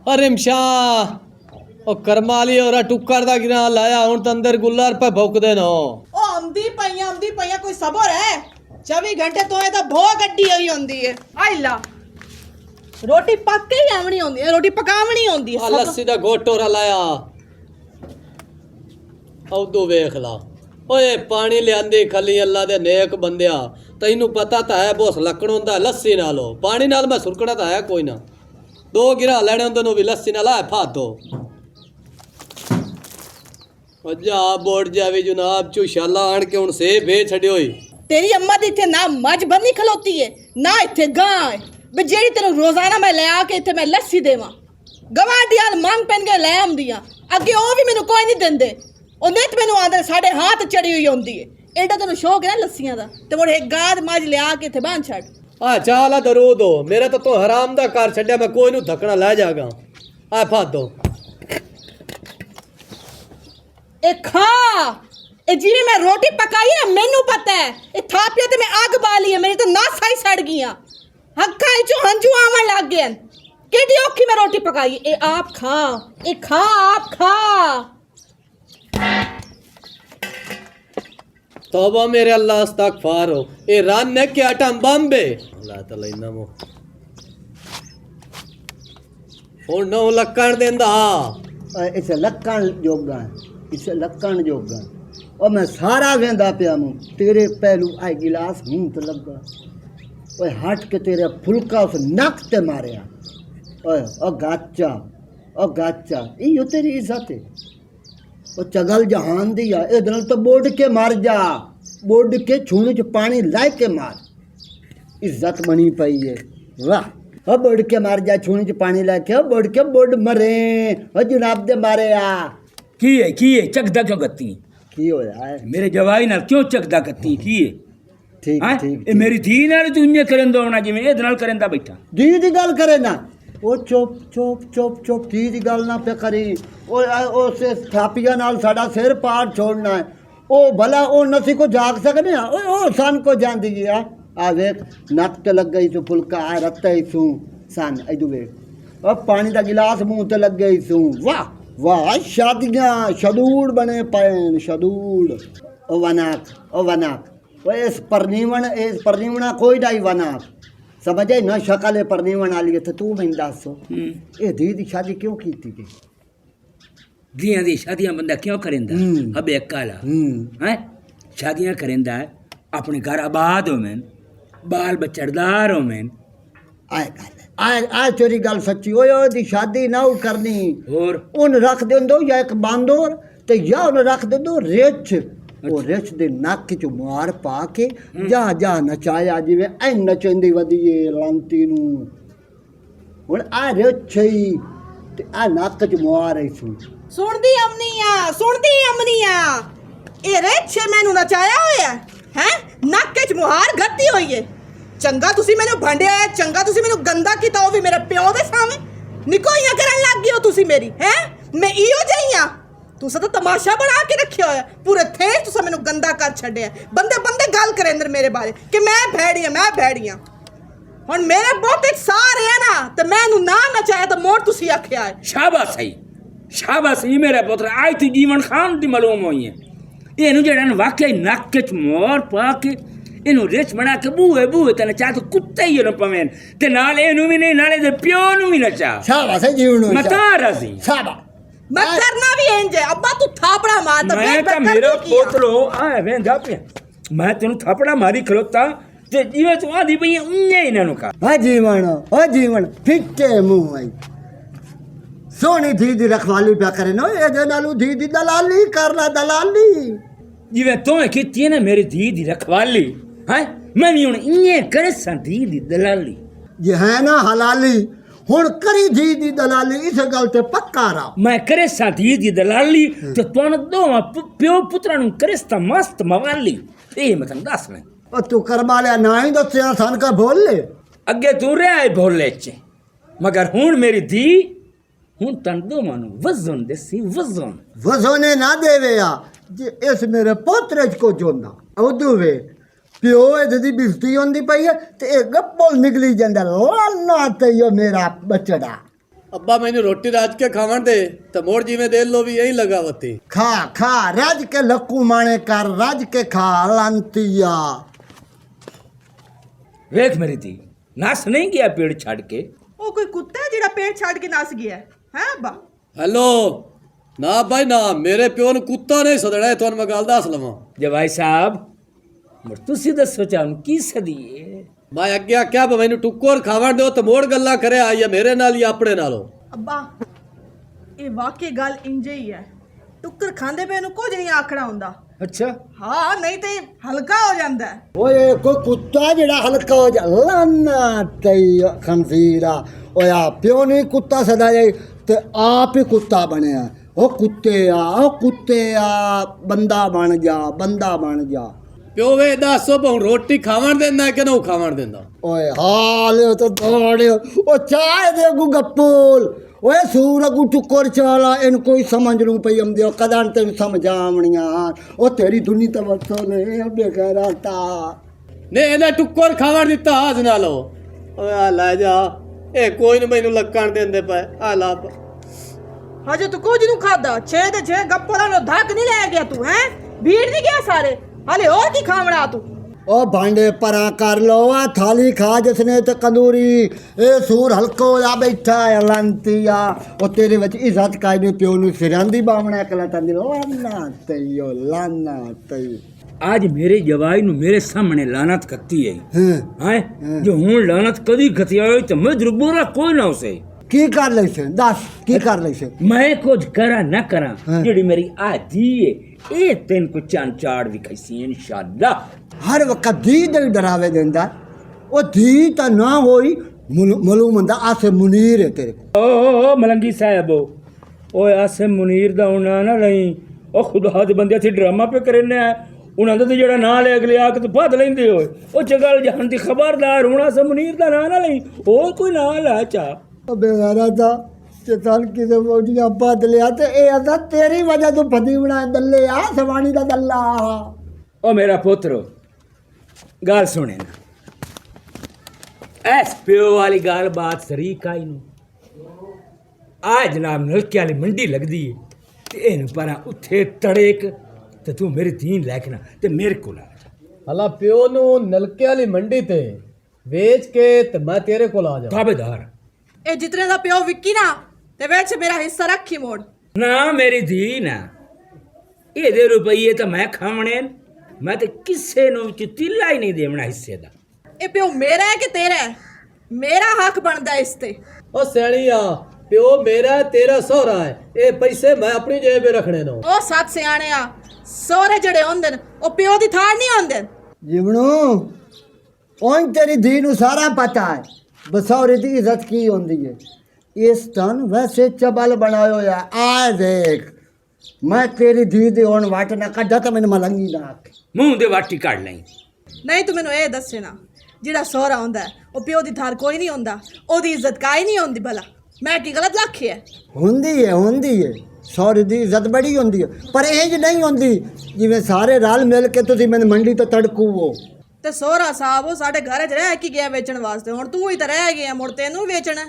रिमशा ओ करमाली और टुक्कर दा गिरा लाया हुन तो अंदर गुल्लार पे भौंकदे न ओ आंदी पईया कोई सबर है 24 घंटे तो ये तो भो गड्डी होई होंदी है आइला रोटी पक के ही आवनी होंदी है रोटी पकावनी होंदी है लस्सी दा गोटोरा लाया औदू वेख ला ओए पानी लियांदी खली अल्लाह दे नेक बंदिया तैनू पता तो है बोस लकड़ हुंदा लस्सी नालो पानी नाल मैं सुरकना तो है कोई ना दो गिरा लेने हुंदे नु भी लस्सी नाल आए फादो जा बोर्ड जावी जनाब चू शाला आण के हुन सेब भे छड्यो ही तेरी अम्मा दी इत्थे ना मज बनी खलोती है ना इत्थे गाय बे जेड़ी तेरे रोजाना मैं ले आके इत्थे मैं लस्सी देवां गवांढियां मांग पेन के ले आंदियां अगे ओ भी मैनू कोई नहीं देंदे ओ नित मैनू आंदे साडे हाथ चढ़ी हुई होंदी है एडा तैनू शौक है ना लस्सियां दा ते मुड़ एक गाद मज ले आके इत्थे बांध छड़ आ चाला दरूद हो मेरा तो हराम दा कर छड्या मैं कोई नू धक्कना ले जागा आ फादो ए खा ए जिवें मैं रोटी पकाई ना मैनू पता है ए थापिया ते मैं आग बाली है मेरी तो नासा ही सड़ गईयां हक्का चो हंजू आवन लग गए केडी औखी मैं रोटी पकाई ए आप खा आप खा तौबा मेरे अल्लाह इस्तगफार हो ए रन ने क्या टम बम्बे अल्लाह ताला इन्ना मो हुन नौ लक्कण देंदा इस लक्कण जोगा इस लक्कण जोगा और मैं सारा वेंदा पिया मूं तेरे पहलू आई गिलास मुंह ते लगा ओए हट के तेरे फुलका उस नक ते मारिया ओए ओ गाचा इयो तेरी इज्जत है ओ चगल जहान दी आ ए दल तो बोड के मार जा बोड के छूने च पानी लाए के मार इज्जत बनी पई है वाह ओ बोड के मार जा छूने च पानी लाए के बोड के बोड मरे ओ जनाब दे मारे आ की है चकदा क्यों करती की होया है मेरे जवाई नाल क्यों चकदा करती की है ठीक हैं ठीक ए मेरी धी नाल तू इन्ने करन दोना जिवें ए नाल करन दा बैठा धी दी गल करे ना ओ चुप धी दी गल ना पे करी ओ से थापिया नाल साडा सिर पाड़ छोड़ना है ओ भला ओ नसी को जाग सकने ओ सन को जांदी आ वेख नक ते लग गई तो फुलका आ रत्ते ही सू सन इदू वेख ओ पानी दा गिलास मुंह ते लग गई सू वाह वाह शादियाँ शदूड़ बने पैन शदूड़ ओ वनाक वो इस परनीवना कोई डाई वनाक समझे ना शक्ल परनीवन वाली है तो तू मैं दस ये धी दी शादी क्यों की थी धियां दी शादियां बंदा क्यों करेंदा हबे काला हैं शादियां करेंदा अपने घर आबाद होवें बाल बच्चड़दार होवें आए तेरी गल सच्ची ओए दी शादी ना करनी और उन रख देंदो या एक बांदोर ते या उन रख देंदो रिच वो रिच दे नक च मार पा के जा नचाया जिवें ऐ नचंदी वदीए लांती नू हुन आ रिच ही ते आ नक च मार आई सुनदी अमनिया ए रिच मैनू नचाया होया है नक च मुहार गत्ती होई है चंगा तुसी मैनू भंडिया है चंगा तुसी मैनू गंदा कीता ओ भी मेरे प्यो दे सामने निकोइयां करन लग गई हो तुसी मेरी हैं मैं इयो जईयां तुसा तो तमाशा बना के रखिया होया पूरे थे तुसा मैनू गंदा कर छड्या बंदे गल करे अंदर मेरे बारे कि मैं भैड़ियां हुन मेरे बहुत सारे है ना ते मैनू ना नचाया तो मोड़ तुसी आखिया है शाबाश सही मेरा पुत्र आज तू जीवन खान दी मालूम होई है एनू जेड़ा वाकई नक च मोर पा के इनू रिच बना के बूहे तने चाह तो कुत्ते ही न पवेन ते नाल एनू भी नहीं नाले दे प्यो नू भी नचा शाबाश है जीवनो मता राजी शाबाश मैं करना भी इंज है अब्बा तू थापड़ा मार तो मैं तो मेरा पोतरो आ वेंदा पे मैं तेनु थापड़ा मारी खलोता ते जीवे तू आदी पई उन्ने इना नु का ओ जीवन फिट्टे मुंह आई सोनी धी दी रखवाली पे करे नो ए दे नालू धी दी दलाली करला दलाली जिवे तो कीती है ना मेरी धी दी रखवाली हैं मैं भी हुन इन्ने करे सा धी दी दलाली ये है ना हलाली हुन करी धी दी दलाली इस गल ते पक्का रहा मैं करे सा धी दी दलाली ते तुन दोवां प्यो पुत्रा नु करे सा मस्त मवाली ए मतलब दस मैं ओ तू करमालिया ना ही दस्या सन का बोल ले अगे तू रे आए बोले च मगर हुन मेरी धी हुन तन दोवां नु वजन देसी वजन ना देवे या जे इस मेरे पोतरे को जोंदा उदू वे प्यो दी बिफ्ती होंदी पई है ते एक गप्पल निकली जांदा लाना ते यो मेरा बचड़ा ਅੱਬਾ ਮੈਨੂੰ ਰੋਟੀ ਰਾਜ ਕੇ ਖਾਵਣ ਦੇ ਤੇ ਮੋੜ ਜਿਵੇਂ ਦੇ ਲੋ ਵੀ ਇਹੀ ਲਗਾਵਤੀ ਖਾ ਖਾ ਰੱਜ ਕੇ ਲੱਕੂ ਮਾਣੇ ਕਰ ਰੱਜ ਕੇ ਖਾ ਲੰਤੀਆ ਵੇਖ ਮੇਰੀ ਧੀ ਨਸ ਨਹੀਂ ਗਿਆ ਪੇੜ ਛੱਡ ਕੇ। ਉਹ ਕੋਈ ਕੁੱਤਾ ਹੈ ਜਿਹੜਾ ਪੇਟ ਛੱਡ ਕੇ ਨਸ ਗਿਆ ਹੈ ਅੱਬਾ? ਹੈਲੋ ਨਾ ਬਾਈ ਨਾ, ਮੇਰੇ ਪਿਓ ਨੂੰ ਕੁੱਤਾ ਨਹੀਂ ਸਦਣਾ, ਤੁਹਾਨੂੰ ਮੈਂ ਗੱਲ ਦੱਸ ਲਵਾਂ। ਜਵਾਈ ਸਾਹਿਬ ਮੁੜ ਤੁਸੀਂ ਦੱਸੋ ਚਾਹੂੰ ਕੀ ਸਦੀਏ। ਮੈਂ ਅੱਗੇ ਆਖਿਆ ਵੀ ਮੈਨੂੰ ਟੁੱਕਰ ਖਾਵਣ ਦਿਓ ਤੇ ਮੋੜ ਗੱਲਾਂ ਕਰਿਆ ਜਾਂ ਮੇਰੇ ਨਾਲ ਜਾਂ ਆਪਣੇ ਨਾਲੋਂ। ਅੱਬਾ ਇਹ ਵਾਕਈ ਗੱਲ ਇੰਜੇ ਹੀ ਹੈ, ਟੁੱਕਰ ਖਾਂਦੇ ਪਏ ਨੂੰ ਕੁਝ ਨਹੀਂ ਆਖਣਾ ਹੁੰਦਾ। ਅੱਛਾ ਹਾਂ ਨਹੀਂ ਤੇ ਹਲਕਾ ਹੋ ਜਾਂਦਾ ਹੈ। ਓਏ ਕੋਈ ਕੁੱਤਾ ਜਿਹੜਾ ਹਲਕਾ ਹੋ ਜਾ ਲਾਨਾ ਤਈ ਖੰਜ਼ੀਰਾ ਓਏ ਆ ਪਿਓ ਨਹੀਂ ਕੁੱਤਾ ਸਦਾ ਜਾਈ ਤੇ ਆਪ ਹੀ ਕੁੱਤਾ ਬਣਿਆ। ਉਹ ਕੁੱਤੇ ਆ ਬੰਦਾ ਬਣ ਜਾ ਬੰਦਾ ਬਣ ਜਾ। ਪਿਓ ਵੇ ਦੱਸੋ ਹੁਣ ਰੋਟੀ ਖਾਵਣ ਦਿੰਦਾ ਕਿ ਨਾ ਖਾਵਣ ਦਿੰਦਾ? ਓਏ ਹਾਲਿਓ ਤਾਂ ਦੌੜਿਓ ਉਹ ਚਾਹ ਦੇ ਅਗੂ ਗੱਪੂਲ ਓਏ ਸੂਰ ਅਗੂ ਟੁੱਕਰ ਚਾਲਾ ਇਹਨੂੰ ਕੋਈ ਸਮਝ ਨੂੰ ਪਈ ਆਉਂਦੀ ਉਹ ਕਦਾਂ ਤੈਨੂੰ ਸਮਝਾਵਣੀਆਂ ਉਹ ਤੇਰੀ ਦੁਨੀ ਤਾਂ ਵਸੋ ਨੇ ਬੇਕਾਰਾ ਤਾ ਨੇ ਇਹਨੇ ਟੁੱਕਰ ਖਾਵਣ ਦਿੱਤਾ ਹਾਜ ਨਾਲੋ। ਓਏ ਆ ਲੈ ਜਾ, ਇਹ ਕੋਈ ਨਹੀਂ ਮੈਨੂੰ ਲੱਕਣ ਦਿੰਦੇ ਪਏ। ਆ ਲੱਭ ਹਜੇ ਤੂੰ ਕੁਝ ਨੂੰ ਖਾਦਾ 6 ਦੇ 6 ਗੱਪਲਾਂ ਨੂੰ ਧੱਕ ਨਹੀਂ ਲੈ ਗਿਆ ਤੂੰ ਹੈ ਭੀੜ ਨਹੀਂ ਗਿਆ ਸਾਰੇ ਹਾਲੇ ਹੋਰ ਕੀ ਖਾਵਣਾ ਤੂੰ? ਉਹ ਭਾਂਡੇ ਪਰਾਂ ਕਰ ਲੋ ਆ ਥਾਲੀ ਖਾ ਜਿਸਨੇ ਤੇ ਕੰਦੂਰੀ ਇਹ ਸੂਰ ਹਲਕੋ ਆ ਬੈਠਾ ਹੈ ਲੰਤੀਆ ਉਹ ਤੇਰੇ ਵਿੱਚ ਇੱਜ਼ਤ ਕਾਇਦੇ ਪਿਓ ਨੂੰ ਸਿਰਾਂ ਦੀ ਬਾਵਣਾ ਕਲਾ ਤੰਦੀ ਲਾਨਾ ਤਈਓ ਲਾਨਾ ਤਈ आज मेरे जवाई नु मेरे सामने लानत करती है हैं जो हूं लानत कदी खती आयो तो मैं जुर्बोरा कोई ना उसे की कर ले से दस की कर ले से मैं कुछ करा ना करा जेड़ी मेरी आधी है ए तेन को चान चाड़ दिखाई इंशाअल्लाह हर वक्त धी दे डरावे देंदा ओ धी ता ना होई मालूम हुंदा आसे मुनीर है तेरे ओ मलंगी साहब ओए आसे मुनीर दा होना ना नहीं ओ खुदा दे बंदे थे ड्रामा पे करने है ਉਹਨਾਂ ਦਾ ਜਿਹੜਾ ਨਾਂ ਲੈ ਅਗਲੇ ਆ ਕੇ ਤੂੰ ਫੜ ਲੈਂਦੇ ਹੋਏ ਉਹ ਚਗਲ ਜਹਨ ਦੀ ਖਬਰਦਾਰ ਹੋਣਾ ਸ ਮੁਨੀਰ ਦਾ ਨਾਂ ਨਾ ਲਈ ਹੋਰ ਕੋਈ ਨਾਂ ਲੈ ਚਾ ਉਹ ਬੇਗਾਰਾ ਦਾ ਤੇ ਤਲ ਕਿਤੇ ਮੋਡੀਆਂ ਪੱਦ ਲਿਆ ਤੇ ਇਹ ਆਦਾ ਤੇਰੀ ਵਜ੍ਹਾ ਤੋਂ ਫਦੀ ਬਣਾ ਦੱਲੇ ਆ ਸਵਾਣੀ ਦਾ ਦੱਲਾ ਉਹ ਮੇਰਾ ਪੁੱਤਰ ਗੱਲ ਸੁਣੇ ਨਾ ਐਸ ਪਿਓ ਵਾਲੀ ਗੱਲ ਬਾਤ ਸਰੀਕ ਆਈ ਨੂੰ ਆ ਜਨਾਬ ਨਲਕੇ ਵਾਲੀ ਮੰਡੀ ਲੱਗਦੀ ਏ ਤੇ ਇਹਨੂੰ ਪਰਾਂ ਉੱਥੇ ਤੜੇਕ ਤੇ ਤੂੰ ਮੇਰੀ ਧੀਨ ਲੈ ਕੇ ਨਾ ਤੇ ਮੇਰੇ ਕੋਲ ਆ ਜਾ ਹਲਾ ਪਿਓ ਨੂੰ ਨਲਕੇ ਵਾਲੀ ਮੰਡੀ ਤੇ ਵੇਚ ਕੇ ਤੇ ਮੈਂ ਤੇਰੇ ਕੋਲ ਆ ਜਾ। ਤਾਬੇਦਾਰ ਇਹ ਜਿਤਨੇ ਦਾ ਪਿਓ ਵਿੱਕੀ ਨਾ ਤੇ ਵਿੱਚ ਮੇਰਾ ਹਿੱਸਾ ਰੱਖੀ ਮੋੜ। ਨਾ ਮੇਰੀ ਧੀ ਨਾ ਇਹਦੇ ਰੁਪਈਏ ਤਾਂ ਮੈਂ ਖਾਵਣੇ ਮੈਂ ਤੇ ਕਿਸੇ ਨੂੰ ਵਿੱਚ ਤਿੱਲਾ ਹੀ ਨਹੀਂ ਦੇਵਣਾ ਹਿੱਸੇ ਦਾ। ਇਹ ਪਿਓ ਮੇਰਾ ਹੈ ਕਿ ਤੇਰਾ ਹੈ? ਮੇਰਾ ਹੱਕ ਬਣਦਾ ਇਸ ਤੇ। ਉਹ ਸਿਆਣੀ ਆ, ਪਿਓ ਮੇਰਾ ਤੇਰਾ ਸਹੁਰਾ ਹੈ, ਇਹ ਪੈਸੇ ਮੈਂ ਆਪਣੀ ਜੇਬ 'ਚ ਰੱਖਣੇ ਨੇ। ਉਹ ਸੱਤ ਸਿਆਣੇ ਆ ਸਹੁਰੇ ਜਿਹੜੇ ਹੁੰਦੇ ਨੇ ਉਹ ਪਿਓ ਦੀ ਥਾੜ ਨਹੀਂ ਹੁੰਦੇ। ਜਿਵਣੂ ਉਹਨ ਤੇਰੀ ਧੀ ਨੂੰ ਸਾਰਾ ਪਤਾ ਹੈ ਬਸੌਰੇ ਦੀ ਇੱਜ਼ਤ ਕੀ ਹੁੰਦੀ ਹੈ। ਇਸ ਤਨ ਵੈਸੇ ਚਬਲ ਬਣਾਇਓ ਆ ਦੇਖ ਮੈਂ ਤੇਰੀ ਧੀ ਦੇ ਹੁਣ ਵਾਟ ਨਾ ਕੱਢਾ ਤਾਂ ਮੈਨੂੰ ਮਲੰਗੀ ਨਾ ਆਖ ਮੂੰਹ ਦੇ ਵਾਟੀ ਕੱਢ ਲਈ। ਨਹੀਂ ਤੂੰ ਮੈਨੂੰ ਇਹ ਦੱਸੇ ਨਾ ਜਿਹੜਾ ਸਹੁਰਾ ਹੁੰਦਾ ਉਹ ਪਿਓ ਦੀ ਥਾੜ ਕੋਈ ਨਹੀਂ ਹੁੰਦਾ, ਉਹਦੀ ਇੱਜ਼ਤ ਕਾਈ ਨਹੀਂ ਹੁੰਦੀ। ਭਲਾ ਮੈਂ ਕੀ ਗਲਤ ਆਖਿਆ? ਹੁੰਦੀ ਹੈ ਸਹੁਰੇ ਦੀ ਇੱਜ਼ਤ ਬੜੀ ਹੁੰਦੀ ਹੈ ਪਰ ਇੰਜ ਨਹੀਂ ਹੁੰਦੀ ਜਿਵੇਂ ਸਾਰੇ ਰਲ ਮਿਲ ਕੇ ਤੁਸੀਂ ਮੈਨੂੰ ਮੰਡੀ ਤੋਂ ਤੜਕੂਵੋ। ਤੇ ਸਹੁਰਾ ਸਾਹਿਬ ਉਹ ਸਾਡੇ ਘਰ 'ਚ ਰਹਿ ਕੇ ਗਿਆ ਵੇਚਣ ਵਾਸਤੇ, ਹੁਣ ਤੂੰ ਹੀ ਤਾਂ ਰਹਿ ਗਿਆ ਮੁੜ ਤੈਨੂੰ ਵੇਚਣਾ।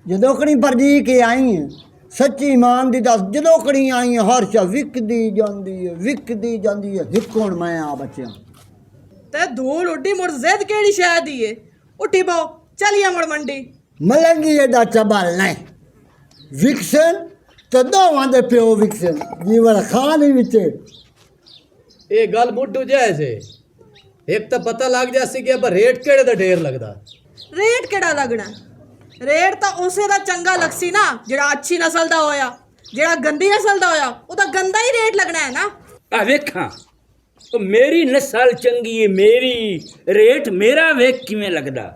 ਜਦੋਂ ਕਣੀ ਪਰਜੀ ਕੇ ਆਈ ਹੈ ਸੱਚੀ ਇਮਾਨ ਦੀ ਦੱਸ ਜਦੋਂ ਕਣੀ ਆਈ ਹੈ ਹਰ ਸ਼ਾ ਵਿਕਦੀ ਜਾਂਦੀ ਹੈ ਹਿੱਕਣ ਮੈਂ ਆ ਬੱਚਿਆਂ ਤੇ ਧੂਲ ਉੱਡੀ ਮੁੜ ਜ਼ਿੱਦ ਕਿਹੜੀ ਸ਼ਾਇਦ ਦੀ ਏ ਉੱਠੀ ਬੋ ਚਲੀਏ ਮੁੜ ਮੰਡੀ। ਮਲੰਗੀ ਇਹਦਾ ਚਬਲ ਨਹੀਂ ਵਿਕਸਨ ਤੇ ਦੋਵਾਂ ਦੇ ਪਿਓ ਵਿਕਸਨ ਜੀਵਨ ਖਾਨ ਵਿੱਚ ਇਹ ਗੱਲ ਮੁੱਢੂ ਜਾਇਸੇ ਇੱਕ ਤਾਂ ਪਤਾ ਲੱਗ ਜਾਸੀ ਕਿ ਪਰ ਰੇਟ ਕਿਹੜੇ ਦਾ ਢੇਰ ਲੱਗਦਾ। ਰੇਟ ਕਿਹੜਾ ਲੱਗਣਾ? ਰੇਟ ਤਾਂ ਉਸੇ ਦਾ ਚੰਗਾ ਲੱਗਸੀ ਨਾ ਜਿਹੜਾ ਅੱਛੀ ਨਸਲ ਦਾ ਹੋਇਆ, ਜਿਹੜਾ ਗੰਦੀ ਨਸਲ ਦਾ ਹੋਇਆ ਉਹਦਾ ਗੰਦਾ ਹੀ ਰੇਟ ਲੱਗਣਾ ਹੈ ਨਾ। ਆ ਵੇਖਾਂ ਉਹ ਮੇਰੀ ਨਸਲ ਚੰਗੀ ਏ ਮੇਰੀ ਰੇਟ ਮੇਰਾ ਵੇਖ ਕਿਵੇਂ ਲੱਗਦਾ।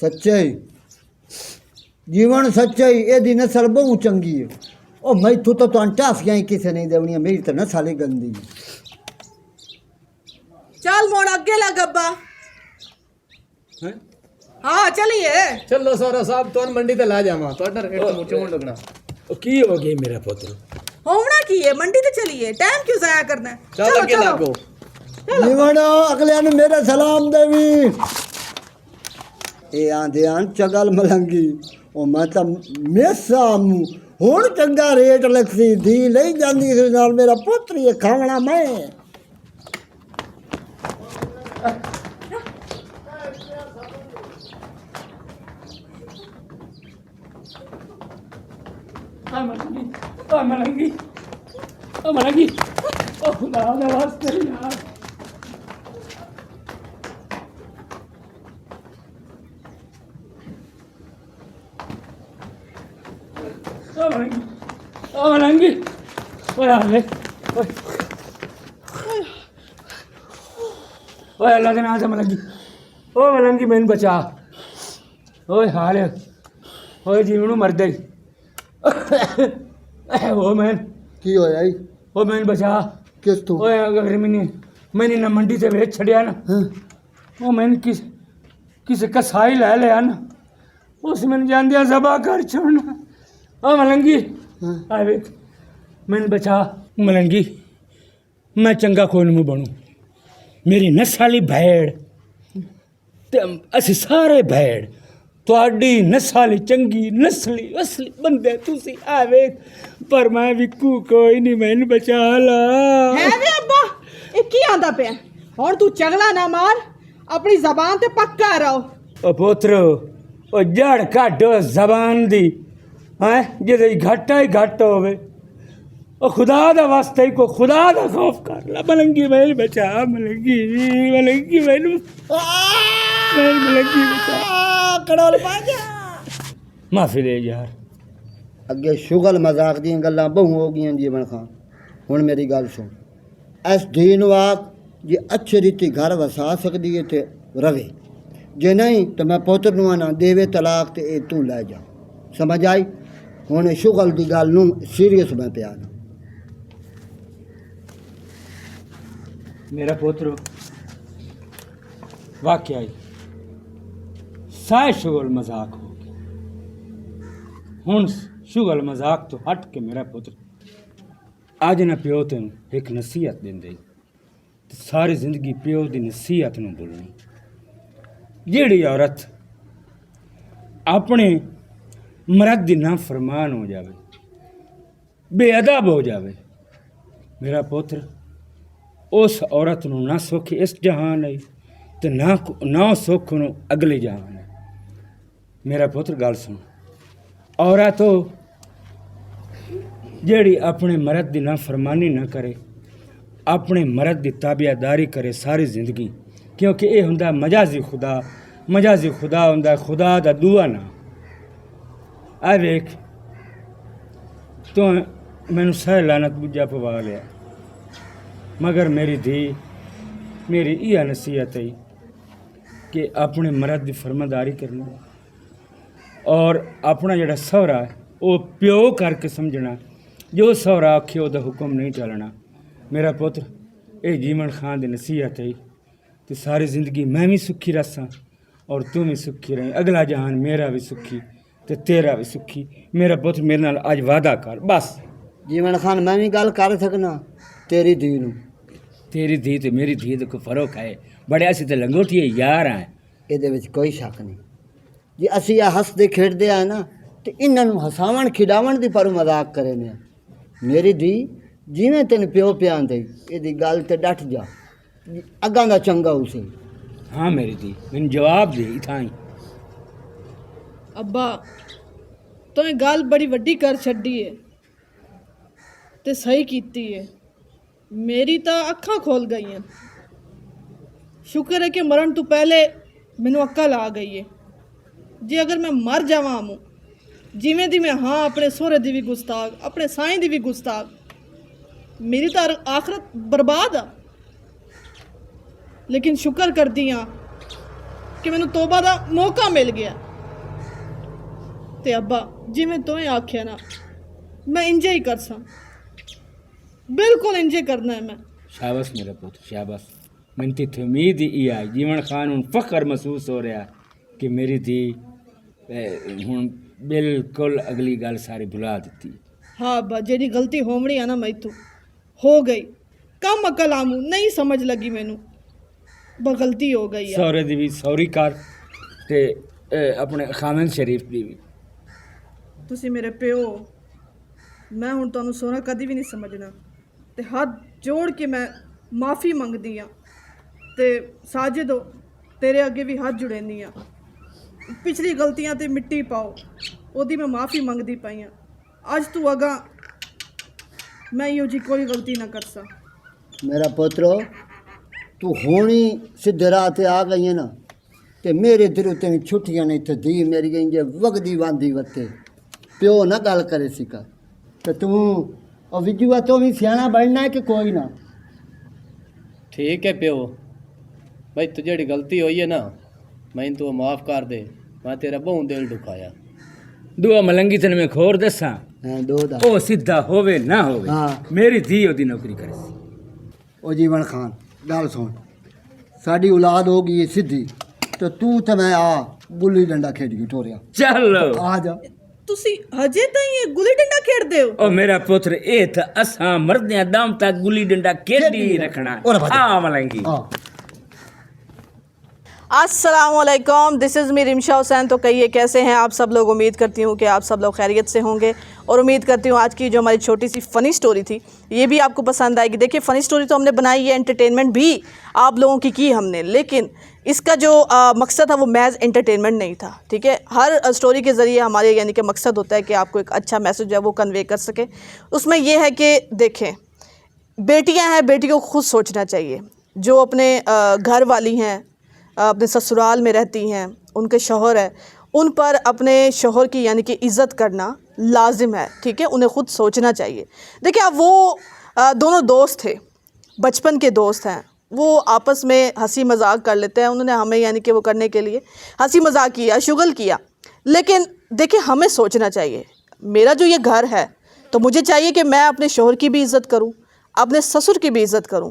ਸੱਚਾਈ ਜੀਵਨ ਸੱਚਾਈ ਇਹਦੀ ਨਸਲ ਬਹੁਤ ਚੰਗੀ ਹੈ। ਉਹ ਮੈਥੋਂ ਤਾਂ ਤੁਹਾਨੂੰ ਟਾਫੀਆਂ ਹੀ ਕਿਸੇ ਨਹੀਂ ਦੇਵਣੀਆਂ ਮੇਰੀ ਤਾਂ ਨਸਲ ਹੀ ਗੰਦੀ ਹੈ। ਚੱਲ ਮੋੜ ਅੱਗੇ ਲੱਗ ਅੱਬਾ। ਹੈਂ? ਹਾਂ ਚਲੀਏ। ਚਲੋ ਸਹੁਰਾ ਸਾਹਿਬ ਤੁਹਾਨੂੰ ਮੰਡੀ ਤੇ ਲੈ ਜਾਵਾਂ, ਤੁਹਾਡਾ ਰੇਟ ਤਾਂ ਮੁੱਚੋਂ ਹੋਣ ਲੱਗਣਾ। ਉਹ ਕੀ ਹੋ ਗਿਆ ਮੇਰਾ ਪੁੱਤਰ? ਹੋਣਾ ਕੀ ਹੈ ਮੰਡੀ ਤੇ ਚਲੀਏ, ਟਾਈਮ ਕਿਉਂ ਜ਼ਾਇਆ ਕਰਨਾ ਹੈ? ਚੱਲ ਅੱਗੇ ਲੱਗੋ। ਜੀਵਨ ਅਗਲਿਆਂ ਨੂੰ ਮੇਰੇ ਸਲਾਮ ਦੇਵੀ। ਇਹ ਆਂਦੇ ਆਂ ਚਗਲ ਮਲੰਗੀ ਉਹ ਮੈਂ ਤਾਂ ਮੇਸਾ ਮੂੰਹ ਹੁਣ ਚੰਗਾ ਰੇਟ ਲਿਖਦੀ ਧੀ ਲਈ ਜਾਂਦੀ ਸੀ ਨਾਲ ਮੇਰਾ ਪੁੱਤਰ ਇਹ ਖਾਵਣਾ ਮੈਂ ਮਲੰਗੀ ਉਹ ਖੁਦਾ ਦਾ ਵਾਸਤੇ ਯਾਰ ਮਲੰਗੀ ਓਏ ਆ ਲੈ ਓਏ ਅੱਲਾ ਦੇ ਨਾਮ ਤੇ ਮਲੰਗੀ ਓ ਮਲੰਗੀ ਮੈਨੂੰ ਬਚਾ ਓਏ ਹਾਲ ਓਏ ਜੀਵਨ ਨੂੰ ਮਰਦੇ ਉਹ ਮੈਂ ਕੀ ਹੋਇਆ ਈ ਉਹ ਮੈਨੂੰ ਬਚਾ ਕਿਸ ਤੋਂ ਓਏ ਅਗਰ ਮੈਨੇ ਨਾ ਮੰਡੀ ਤੇ ਵੇਚ ਛੜਿਆ ਨਾ ਹਾਂ ਉਹ ਮੈਨੂੰ ਕਿਸੇ ਕਸਾਈ ਲੈ ਲਿਆ ਨਾ ਉਸ ਮੈਨੂੰ ਜਾਂਦਿਆਂ ਜ਼ਬਾ ਕਰ ਛੋੜਨਾ ਓ ਮਲੰਗੀ ਹਾਂ ਆ ਵੇਖ ਮੈਨੂੰ ਬਚਾ ਮਲੰਗੀ ਮੈਂ ਚੰਗਾ ਕੋਈ ਨਹੀਂ ਬਣੂ ਮੇਰੀ ਨਸਲੀ ਭੈੜ ਤੇ ਅਸੀਂ ਸਾਰੇ ਭੈੜ ਤੁਹਾਡੀ ਨਸਲੀ ਚੰਗੀ ਨਸਲੀ ਅਸਲੀ ਬੰਦੇ ਤੁਸੀਂ ਆ ਵੇਖ ਪਰ ਮੈਂ ਵਿਕੂ ਕੋਈ ਨਹੀਂ ਮੈਨੂੰ ਬਚਾ ਲਾ ਹੈ ਵੇ ਅੱਬਾ ਇਹ ਕੀ ਆਂਦਾ ਪਿਆ ਹੁਣ ਤੂੰ ਚਗਲਾ ਨਾ ਮਾਰ ਆਪਣੀ ਜ਼ਬਾਨ ਤੇ ਪੱਕਾ ਰਹੋ ਉਹ ਪੁੱਤਰ ਉਹ ਜੜ ਘੱਟੋ ਜ਼ਬਾਨ ਦੀ ਹੈ ਜਿਹਦੇ ਘਾਟਾ ਹੀ ਘੱਟ ਹੋਵੇ ਉਹ ਖੁਦਾ ਦਾ ਵਾਸਤੇ ਕੋ ਖੁਦਾ ਦਾ ਖੌਫ ਕਰ ਲੈ ਮਲੰਗੀ ਮੈਨੂੰ ਬਚਾ ਮਲੰਗੀ ਮੈਨੂੰ ਮਲੰਗੀ ਬਚਾ ਕੜੋਲ ਪਾ ਜਾ ਮਾਫੀ ਦੇ ਯਾਰ ਅੱਗੇ ਸ਼ੁਗਲ ਮਜ਼ਾਕ ਦੀਆਂ ਗੱਲਾਂ ਬਹੁ ਹੋ ਗਈਆਂ ਜੀਵਨ ਖਾਨ ਹੁਣ ਮੇਰੀ ਗੱਲ ਸੁਣ ਇਸ ਦੀਨ ਵਾਕ ਜੇ ਅੱਛੀ ਰੀਤੀ ਘਰ ਵਸਾ ਸਕਦੀ ਹੈ ਤੇ ਰਵੇ ਜੇ ਨਹੀਂ ਤਾਂ ਮੈਂ ਪੁੱਤਰ ਨੂੰ ਨਾ ਦੇਵੇ ਤਲਾਕ ਤੇ ਇਹ ਤੂੰ ਲੈ ਜਾ ਸਮਝ ਆਈ ਹੁਣ ਸ਼ੁਗਲ ਦੀ ਗੱਲ ਨੂੰ ਸੀਰੀਅਸ ਮੈਂ ਪਿਆ ਨਾ ਮੇਰਾ ਪੁੱਤਰ ਵਾਕਿਆ ਹੀ ਸਾਇ ਸ਼ੁਗਲ ਮਜ਼ਾਕ ਹੋ ਗਿਆ ਹੁਣ ਸ਼ੁਗਲ ਮਜ਼ਾਕ ਤੋਂ ਹਟ ਕੇ ਮੇਰਾ ਪੁੱਤਰ ਅੱਜ ਨਾ ਪਿਓ ਤੈਨੂੰ ਇੱਕ ਨਸੀਹਤ ਦਿੰਦੇ ਤੇ ਸਾਰੀ ਜ਼ਿੰਦਗੀ ਪਿਓ ਦੀ ਨਸੀਹਤ ਨੂੰ ਬੋਲਣੀ ਜਿਹੜੀ ਔਰਤ ਆਪਣੇ ਮਰਦ ਦੀ ਨਾ ਫਰਮਾਨ ਹੋ ਜਾਵੇ ਬੇਅਦਬ ਹੋ ਜਾਵੇ ਮੇਰਾ ਪੁੱਤਰ ਉਸ ਔਰਤ ਨੂੰ ਨਾ ਸੁੱਖ ਇਸ ਜਹਾਨ ਹੈ ਤੇ ਨਾ ਸੁੱਖ ਨੂੰ ਅਗਲੇ ਜਹਾਨ ਹੈ ਮੇਰਾ ਪੁੱਤਰ ਗੱਲ ਸੁਣ ਔਰਤ ਉਹ ਜਿਹੜੀ ਆਪਣੇ ਮਰਦ ਦੀ ਨਾ ਫਰਮਾਨੀ ਨਾ ਕਰੇ ਆਪਣੇ ਮਰਦ ਦੀ ਤਾਬਿਆਦਾਰੀ ਕਰੇ ਸਾਰੀ ਜ਼ਿੰਦਗੀ ਕਿਉਂਕਿ ਇਹ ਹੁੰਦਾ ਮਜਾਜ਼ੀ ਖੁਦਾ ਹੁੰਦਾ ਖੁਦਾ ਦਾ ਦੂਆ ਨਾ ਆ ਵੇਖ ਤੂੰ ਮੈਨੂੰ ਸਹਿ ਲਾਨਤ ਬੁੱਝਾ ਪਵਾ ਲਿਆ ਮਗਰ ਮੇਰੀ ਧੀ ਮੇਰੀ ਇਹ ਨਸੀਹਤ ਹੈ ਕਿ ਆਪਣੇ ਮਰਦ ਦੀ ਫਰਮਾਦਾਰੀ ਕਰਨੀ ਔਰ ਆਪਣਾ ਜਿਹੜਾ ਸਹੁਰਾ ਹੈ ਉਹ ਪਿਓ ਕਰਕੇ ਸਮਝਣਾ ਜੋ ਸਹੁਰਾ ਆਖੇ ਉਹਦਾ ਹੁਕਮ ਨਹੀਂ ਚੱਲਣਾ ਮੇਰਾ ਪੁੱਤਰ ਇਹ ਜੀਵਨ ਖਾਨ ਦੀ ਨਸੀਹਤ ਹੈ ਤੇ ਸਾਰੀ ਜ਼ਿੰਦਗੀ ਮੈਂ ਵੀ ਸੁਖੀ ਰਸਾਂ ਔਰ ਤੂੰ ਵੀ ਸੁਖੀ ਰਹੇ ਅਗਲਾ ਜਹਾਨ ਮੇਰਾ ਵੀ ਸੁਖੀ ਤੇ ਤੇਰਾ ਵੀ ਸੁਖੀ ਮੇਰਾ ਪੁੱਤਰ ਮੇਰੇ ਨਾਲ ਅੱਜ ਵਾਅਦਾ ਕਰ ਬਸ ਜੀਵਨ ਖਾਨ ਮੈਂ ਵੀ ਗੱਲ ਕਰ ਸਕਣਾ ਤੇਰੀ ਧੀ ਨੂੰ ਤੇਰੀ ਧੀ ਤੇ ਮੇਰੀ ਧੀ ਦਾ ਕੋਈ ਫਰਕ ਹੈ ਬੜੇ ਅਸੀਂ ਤੇ ਲੰਗੋਟੀਏ ਯਾਰ ਆ ਇਹਦੇ ਵਿੱਚ ਕੋਈ ਸ਼ੱਕ ਨਹੀਂ ਜੇ ਅਸੀਂ ਇਹ ਹੱਸਦੇ ਖੇਡਦੇ ਆ ਨਾ ਤੇ ਇਹਨਾਂ ਨੂੰ ਹਸਾਵਣ ਖਿਡਾਵਣ ਦੀ ਪਰ ਮਜ਼ਾਕ ਕਰੇ ਨੇ ਮੇਰੀ ਧੀ ਜਿਵੇਂ ਤੈਨੂੰ ਪਿਓ ਪਿਆਂਦੇ ਇਹਦੀ ਗੱਲ ਤੇ ਡਟ ਜਾ ਅੱਗਾਂ ਦਾ ਚੰਗਾ ਉਸੇ ਹਾਂ ਮੇਰੀ ਧੀ ਮੈਨੂੰ ਜਵਾਬ ਦੇ ਥਾਂ ਅੱਬਾ ਤੂੰ ਇਹ ਗੱਲ ਬੜੀ ਵੱਡੀ ਕਰ ਛੱਡੀ ਏ ਤੇ ਸਹੀ ਕੀਤੀ ਏ ਮੇਰੀ ਤਾਂ ਅੱਖਾਂ ਖੋਲ ਗਈਆਂ ਸ਼ੁਕਰ ਹੈ ਕਿ ਮਰਨ ਤੋਂ ਪਹਿਲੇ ਮੈਨੂੰ ਅਕਲ ਆ ਗਈ ਏ ਜੇ ਅਗਰ ਮੈਂ ਮਰ ਜਾਵਾਂ ਮੂੰ ਜਿਵੇਂ ਦੀ ਮੈਂ ਹਾਂ ਆਪਣੇ ਸਹੁਰੇ ਦੀ ਵੀ ਗੁਸਤਾਖ ਆਪਣੇ ਸਾਈਂ ਦੀ ਵੀ ਗੁਸਤਾਖ ਮੇਰੀ ਤਾਂ ਆਖਰਤ ਬਰਬਾਦ ਆ ਲੇਕਿਨ ਸ਼ੁਕਰ ਕਰਦੀ ਹਾਂ ਕਿ ਮੈਨੂੰ ਤੋਬਾ ਦਾ ਮੌਕਾ ਮਿਲ ਗਿਆ ਤੇ ਅੱਬਾ ਜਿਵੇਂ ਤੂੰ ਆਖਿਆ ਨਾ ਮੈਂ ਇੰਜੇ ਹੀ ਕਰਸਾਂ ਬਿਲਕੁਲ ਇੰਜੇ ਕਰਨਾ ਹੈ ਮੈਂ शाबाश मेरा पुत्र शाबाश मैंने तो उम्मीद ही आई जीवन खान हूँ फख्र महसूस हो रहा कि मेरी धी हूँ बिल्कुल अगली गल सारी भुला दी हाँ अब्बा जेडी गलती होमड़ी है ना मैथों हो गई कम अकल आमू नहीं समझ लगी मैनू गलती हो गई है सौरे दी भी सौरी कर ते अपने खामिद शरीफ दी भी ਤੁਸੀਂ ਮੇਰੇ ਪਿਓ ਹੋ। ਮੈਂ ਹੁਣ ਤੁਹਾਨੂੰ ਸੋਹਣਾ ਕਦੀ ਵੀ ਨਹੀਂ ਸਮਝਣਾ ਤੇ ਹੱਥ ਜੋੜ ਕੇ ਮੈਂ ਮਾਫੀ ਮੰਗਦੀ ਆ ਤੇ ਸਾਜਿਦ ਤੇਰੇ ਅੱਗੇ ਵੀ ਹੱਥ ਜੁੜੇਂਦੀ ਆ। ਪਿਛਲੀ ਗਲਤੀਆਂ ਤੇ ਮਿੱਟੀ ਪਾਓ, ਉਹਦੀ ਮੈਂ ਮਾਫੀ ਮੰਗਦੀ ਪਈ ਆ। ਅੱਜ ਤੂੰ ਅਗਾ ਮੈਂ ਇਹੋ ਜੀ ਕੋਈ ਗਲਤੀ ਨਾ ਕਰਸਾਂ। मेरा पुत्रो तू होनी सीधे राह ते आ गई है ना, ते मेरे दिल उत्ते छुट्टियां नहीं थे धी मेरी इंजे वगदी वांदी वत्ते प्यो ना गल करे सिका ते तू और विजुआ तो भी सियाना बनना है कि कोई ना। ठीक है प्यो, भाई तू जेड़ी गलती हुई है ना मैंने तू माफ़ कर दे। मैं तेरा बहुत दिल दुखाया। दुआ मलंगी तन में खोर दसा हाँ दो दा ओ सीधा होवे ना होवे हाँ। मेरी धी ओदी नौकरी करे सी। ओ जीवन खान गल सुन, साडी औलाद हो गई सीधी तो तू ते मैं आ गुल्ली डंडा खेडियो टोरिया चलो आ जा। ਤੁਸੀਂ ਹਜੇ ਤਾਈਂ ਇਹ ਗੁੱਲੀ ਡੰਡਾ ਖੇਡਦੇ ਹੋ? ओ मेरा पुत्र ए था असा मर्दे दम तक गुल्ली डंडा खेडी रखना। और बात- हाँ मलंगी हाँ अस्सलामुअलैकुम, this is me Rimsha Hussain. तो कहिए कैसे हैं आप सब लोग? उम्मीद करती हूँ कि आप सब लोग खैरियत से होंगे और उम्मीद करती हूँ आज की जो हमारी छोटी सी फ़नी स्टोरी थी ये भी आपको पसंद आएगी। देखिए फ़नी स्टोरी तो हमने बनाई है, एंटरटेनमेंट भी आप लोगों की हमने, लेकिन इसका जो मकसद था वो महज एंटरटेनमेंट नहीं था। ठीक है, हर स्टोरी के ज़रिए हमारे यानी कि मकसद होता है कि आपको एक अच्छा मैसेज जो है वो कन्वे कर सके। उसमें यह है कि देखें, बेटियां हैं, बेटियों को खुद सोचना चाहिए। जो अपने घर वाली हैं, अपने ससुराल में रहती हैं, उनके शौहर है, उन पर अपने शौहर की यानी कि इज़्ज़त करना लाजिम है। ठीक है, उन्हें खुद सोचना चाहिए। देखिए अब वो दोनों दोस्त थे, बचपन के दोस्त हैं, वो आपस में हंसी मजाक कर लेते हैं। उन्होंने हमें यानी कि वो करने के लिए हंसी मजाक किया, शुगल किया, लेकिन देखिए हमें सोचना चाहिए। मेरा जो ये घर है तो मुझे चाहिए कि मैं अपने शौहर की भी इज़्ज़त करूं, अपने ससुर की भी इज़्ज़त करूं।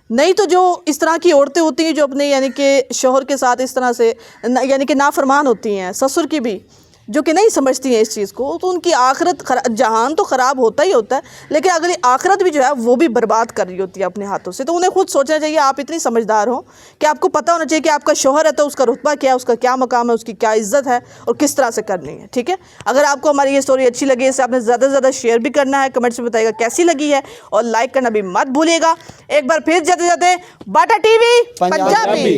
नहीं तो जो इस तरह की औरतें होती हैं जो अपने यानी कि शौहर के साथ इस तरह से यानी कि नाफरमान होती हैं, ससुर की भी जो कि नहीं समझती हैं इस चीज़ को, तो उनकी आखिरत जहान तो ख़राब होता ही होता है, लेकिन अगली आखिरत भी जो है वो भी बर्बाद कर रही होती है अपने हाथों से। तो उन्हें खुद सोचना चाहिए। आप इतनी समझदार हो कि आपको पता होना चाहिए कि आपका शौहर है तो उसका रुतबा क्या है, उसका क्या मकाम है, उसकी क्या इज़्ज़त है और किस तरह से करनी है। ठीक है, अगर आपको हमारी ये स्टोरी अच्छी लगी इसे आपने ज़्यादा से ज़्यादा शेयर भी करना है, कमेंट्स में बताइएगा कैसी लगी है और लाइक करना भी मत भूलिएगा। एक बार फिर जाते जाते बाटा टीवी पंजाबी।